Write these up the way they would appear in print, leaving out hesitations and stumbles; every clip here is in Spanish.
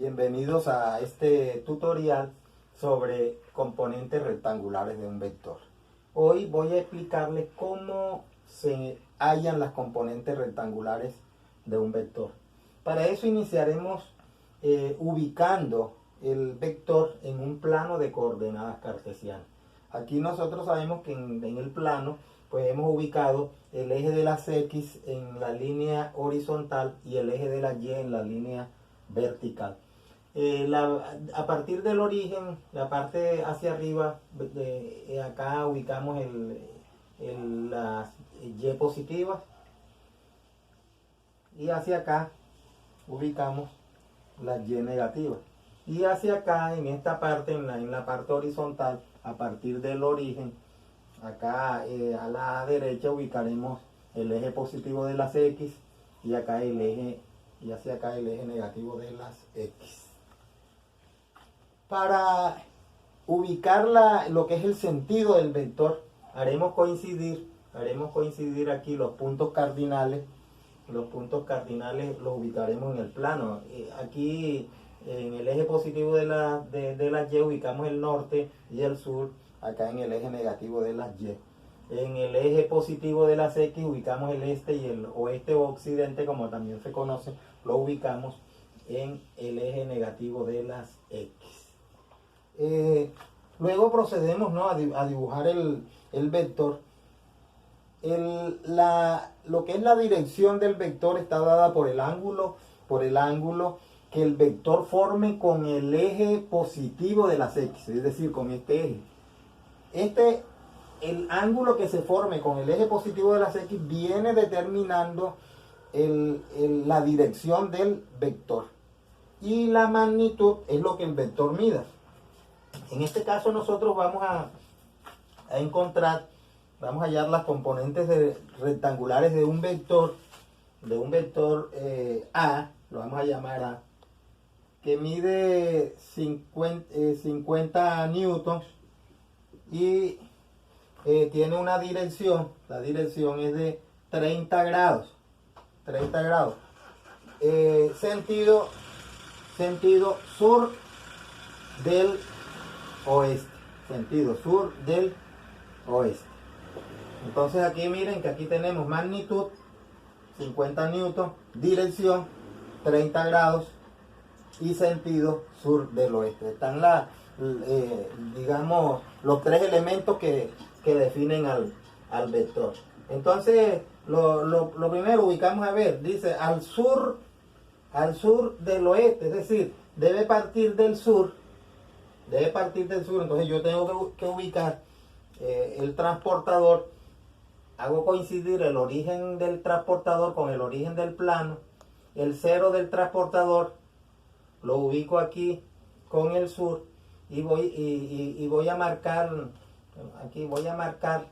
Bienvenidos a este tutorial sobre componentes rectangulares de un vector. Hoy voy a explicarles cómo se hallan las componentes rectangulares de un vector. Para eso iniciaremos ubicando el vector en un plano de coordenadas cartesianas. Aquí nosotros sabemos que en el plano pues hemos ubicado el eje de las X en la línea horizontal y el eje de la Y en la línea vertical. A partir del origen, la parte hacia arriba, acá ubicamos las Y positivas y hacia acá ubicamos las Y negativas. Y hacia acá, en esta parte, en la parte horizontal, a partir del origen, acá a la derecha ubicaremos el eje positivo de las X y acá el eje, y hacia acá el eje negativo de las X. Para ubicar lo que es el sentido del vector, haremos coincidir aquí los puntos cardinales. Los puntos cardinales los ubicaremos en el plano. Aquí en el eje positivo de la Y ubicamos el norte y el sur, acá en el eje negativo de las Y. En el eje positivo de las X ubicamos el este y el oeste o occidente, como también se conoce, lo ubicamos en el eje negativo de las X. Luego procedemos, ¿no?, a dibujar el vector. Lo que es la dirección del vector está dada por el ángulo que el vector forme con el eje positivo de las X, es decir, con este eje. El ángulo que se forme con el eje positivo de las X viene determinando la dirección del vector. Y la magnitud es lo que el vector mida. En este caso nosotros vamos a hallar las componentes rectangulares de un vector A, lo vamos a llamar A, que mide 50 newtons y tiene una dirección, la dirección es de 30 grados. Sentido sur del oeste. Sentido sur del oeste. Entonces aquí miren que aquí tenemos magnitud 50 newtons, dirección 30 grados y sentido sur del oeste. Están digamos, los tres elementos que definen al vector. Entonces lo primero ubicamos, a ver, dice al sur del oeste, es decir, debe partir del sur. Entonces yo tengo que ubicar el transportador. Hago coincidir el origen del transportador con el origen del plano. El cero del transportador lo ubico aquí con el sur y voy a marcar, aquí voy a marcar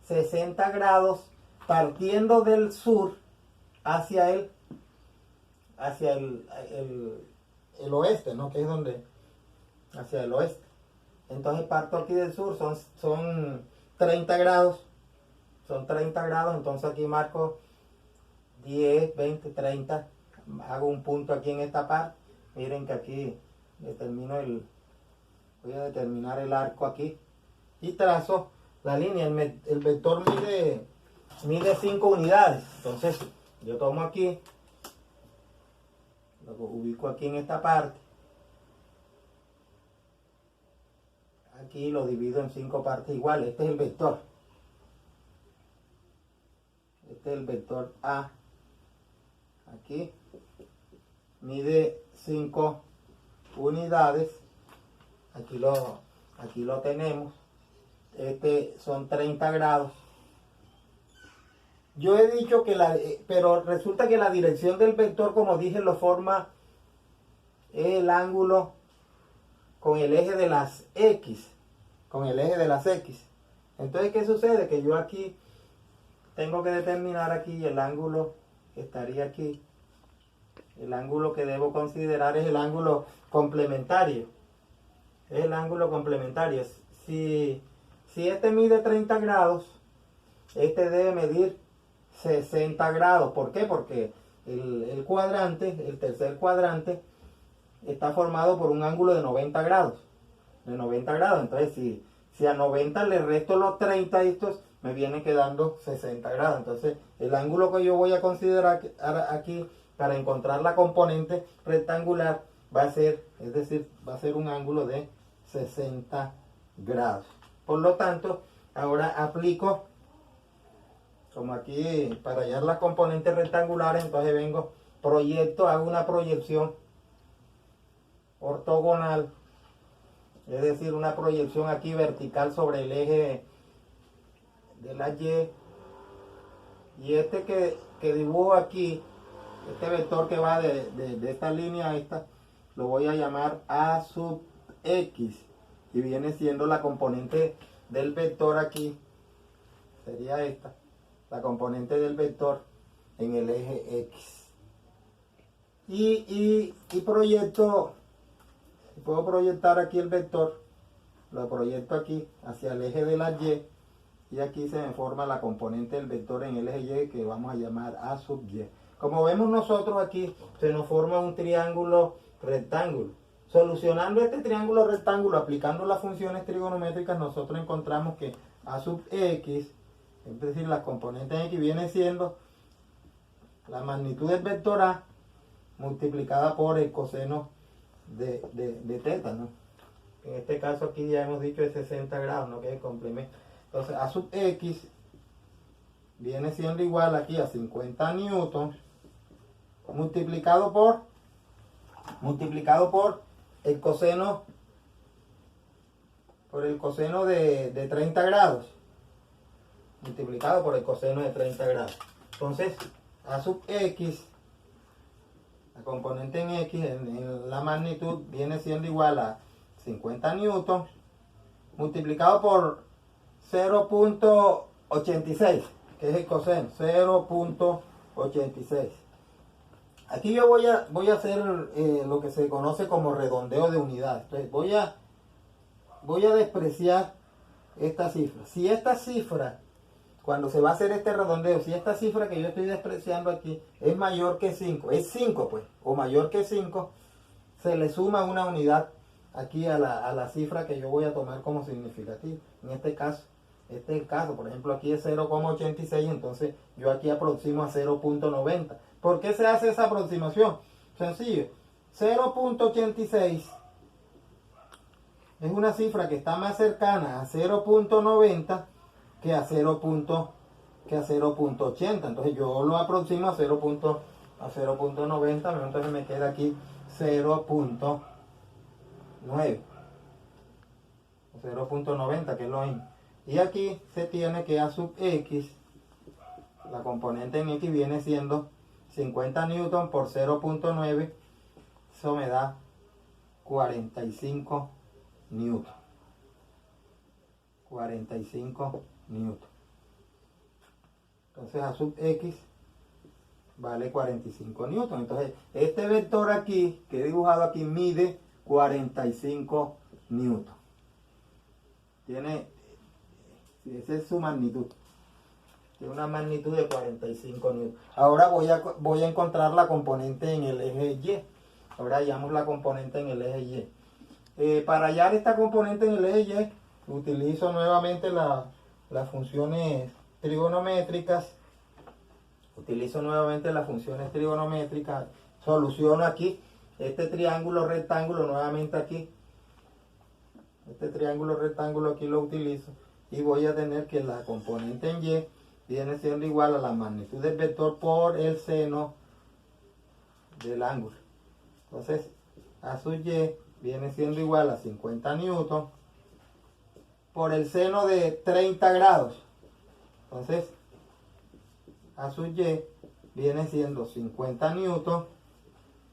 60 grados partiendo del sur hacia el oeste, ¿no? Que es donde, hacia el oeste. Entonces parto aquí del sur, son 30 grados. Entonces aquí marco 10, 20, 30. Hago un punto aquí en esta parte. Miren que aquí voy a determinar el arco aquí. Y trazo la línea. El vector mide 5 unidades. Entonces yo tomo aquí, lo ubico aquí en esta parte. Aquí lo divido en 5 partes iguales. Este es el vector. Este es el vector A. Aquí mide 5 unidades. Aquí lo tenemos. Son 30 grados. Yo he dicho que pero resulta que la dirección del vector, como dije, lo forma el ángulo con el eje de las X. Entonces, ¿qué sucede? Que yo aquí tengo que determinar aquí el ángulo que estaría aquí. El ángulo que debo considerar es el ángulo complementario. Si este mide 30 grados, este debe medir 60 grados. ¿Por qué? Porque el tercer cuadrante, está formado por un ángulo de 90 grados. De 90 grados. Entonces, si a 90 le resto los 30 estos, me viene quedando 60 grados. Entonces, el ángulo que yo voy a considerar aquí para encontrar la componente rectangular va a ser, es decir, va a ser un ángulo de 60 grados. Por lo tanto, ahora aplico, como aquí, para hallar las componentes rectangulares, entonces vengo, proyecto, hago una proyección ortogonal, es decir, una proyección aquí vertical sobre el eje de la Y. Y este que dibujo aquí, este vector que va de esta línea a esta, lo voy a llamar A sub X. Y viene siendo la componente del vector aquí, sería esta, la componente del vector en el eje X. Y proyecto, puedo proyectar aquí el vector, lo proyecto aquí hacia el eje de la Y. Y aquí se me forma la componente del vector en el eje Y que vamos a llamar A sub Y. Como vemos nosotros aquí, se nos forma un triángulo rectángulo. Solucionando este triángulo rectángulo, aplicando las funciones trigonométricas, nosotros encontramos que A sub X, es decir, la componente X viene siendo la magnitud del vector A multiplicada por el coseno de teta, ¿no? En este caso aquí ya hemos dicho es 60 grados, ¿no? Que es el complemento. Entonces A sub X viene siendo igual aquí a 50 newtons multiplicado por el coseno de 30 grados, multiplicado por el coseno de 30 grados. Entonces A sub X, la componente en X, en la magnitud, viene siendo igual a 50 newtons multiplicado por 0.86, que es el coseno, 0.86. Aquí yo voy a hacer lo que se conoce como redondeo de unidades. Entonces voy a despreciar esta cifra. Si esta cifra, cuando se va a hacer este redondeo, si esta cifra que yo estoy despreciando aquí es mayor que 5, es 5 pues, o mayor que 5, se le suma una unidad aquí a la cifra que yo voy a tomar como significativa. En este caso, este es el caso, por ejemplo aquí es 0,86, entonces yo aquí aproximo a 0.90. ¿Por qué se hace esa aproximación? Sencillo, 0.86 es una cifra que está más cercana a 0.90 que a 0.80. Entonces yo lo aproximo a 0.90, entonces me queda aquí 0.9. 0.90, que es lo mismo. Y aquí se tiene que A sub X, la componente en X viene siendo 50 newton por 0.9, eso me da 45 newton. 45 newton. Entonces A sub X vale 45 newton. Entonces este vector aquí, que he dibujado aquí, mide 45 newton. Esa es su magnitud. Tiene una magnitud de 45 newton. Ahora voy a encontrar la componente en el eje Y. Ahora hallamos la componente en el eje Y. Para hallar esta componente en el eje Y, utilizo nuevamente las funciones trigonométricas. Soluciono aquí este triángulo rectángulo nuevamente aquí. Este triángulo rectángulo aquí lo utilizo y voy a tener que la componente en Y viene siendo igual a la magnitud del vector por el seno del ángulo. Entonces A sub Y viene siendo igual a 50 newton por el seno de 30 grados. Entonces A sub Y viene siendo 50 newton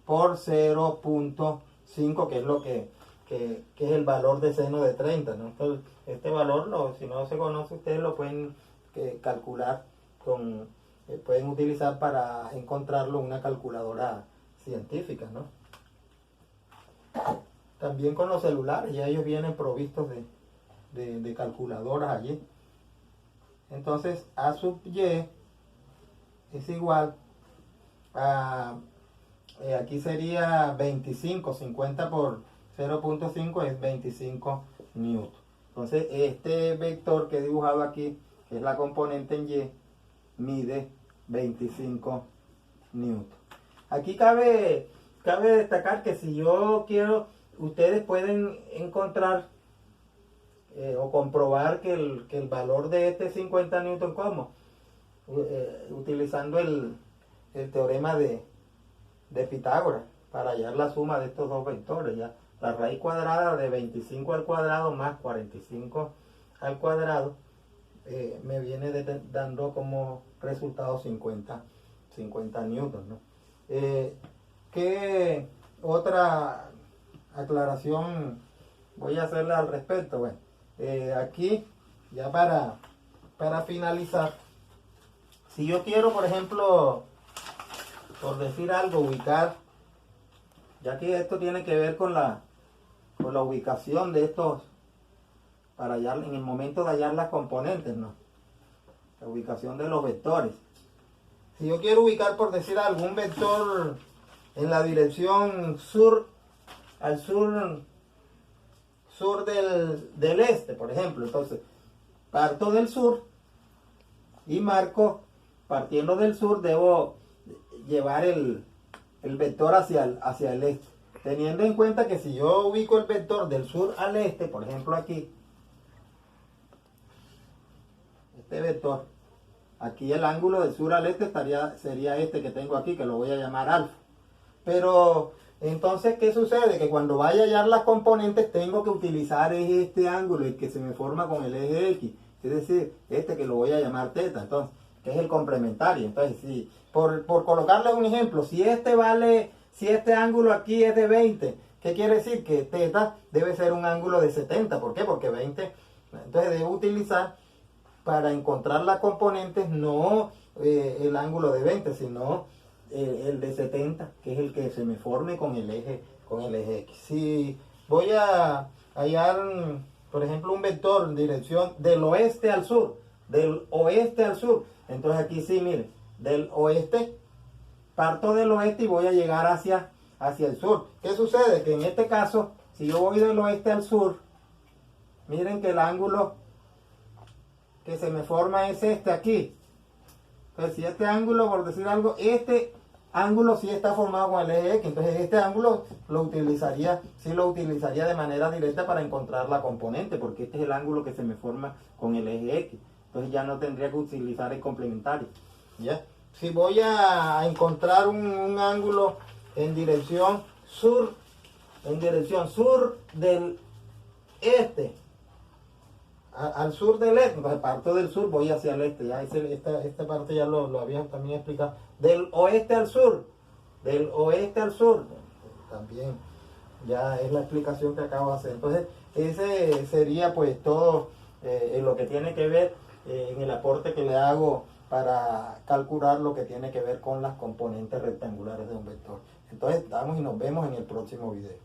por 0.5, que es lo que es el valor de seno de 30, ¿no? Entonces, este valor, si no se conoce, ustedes lo pueden calcular pueden utilizar para encontrarlo en una calculadora científica, ¿no? También con los celulares, ya ellos vienen provistos de calculadoras allí. Entonces A sub Y es igual a aquí sería 25, 50 por 0.5 es 25 newton. Entonces este vector que he dibujado aquí, que es la componente en Y, mide 25 newton. Aquí cabe destacar que si yo quiero, ustedes pueden encontrar o comprobar que el valor de este 50 newton, ¿cómo? Utilizando el teorema de Pitágoras para hallar la suma de estos dos vectores. Ya la raíz cuadrada de 25 al cuadrado más 45 al cuadrado me viene dando como resultado 50 newton, ¿no? ¿Qué otra aclaración voy a hacerle al respecto? Bueno, aquí ya para finalizar, si yo quiero, por ejemplo, por decir algo, ubicar, ya que esto tiene que ver con la ubicación de estos, para hallar, en el momento de hallar las componentes, ¿no? La ubicación de los vectores. Si yo quiero ubicar, por decir algún vector en la dirección sur, al sur del este, por ejemplo, entonces parto del sur y marco, partiendo del sur, debo llevar el vector hacia el este, teniendo en cuenta que si yo ubico el vector del sur al este, por ejemplo aquí, este vector, aquí el ángulo del sur al este sería este que tengo aquí, que lo voy a llamar alfa. Pero entonces, ¿qué sucede? Que cuando vaya a hallar las componentes tengo que utilizar este ángulo, el que se me forma con el eje X, es decir, este que lo voy a llamar teta, entonces, que es el complementario. Entonces, si por colocarles un ejemplo, si este ángulo aquí es de 20, ¿qué quiere decir? Que teta debe ser un ángulo de 70. ¿Por qué? Porque 20, entonces debo utilizar para encontrar las componentes no el ángulo de 20, sino el de 70, que es el que se me forme con el eje X. Si voy a hallar, por ejemplo, un vector en dirección del oeste al sur, entonces aquí sí, miren, del oeste, parto del oeste y voy a llegar hacia el sur. ¿Qué sucede? Que en este caso, si yo voy del oeste al sur, miren que el ángulo que se me forma es este aquí. Entonces, si este ángulo, por decir algo, este ángulo sí está formado con el eje X, entonces este ángulo lo utilizaría de manera directa para encontrar la componente, porque este es el ángulo que se me forma con el eje X. Entonces ya no tendría que utilizar el complementario. ¿Ya? Si voy a encontrar un ángulo en dirección sur del este, al sur del este, entonces parto del sur, voy hacia el este, ya esta parte ya lo había también explicado, del oeste al sur, también ya es la explicación que acabo de hacer. Entonces ese sería pues todo en lo que tiene que ver en el aporte que le hago para calcular lo que tiene que ver con las componentes rectangulares de un vector. Entonces estamos y nos vemos en el próximo video.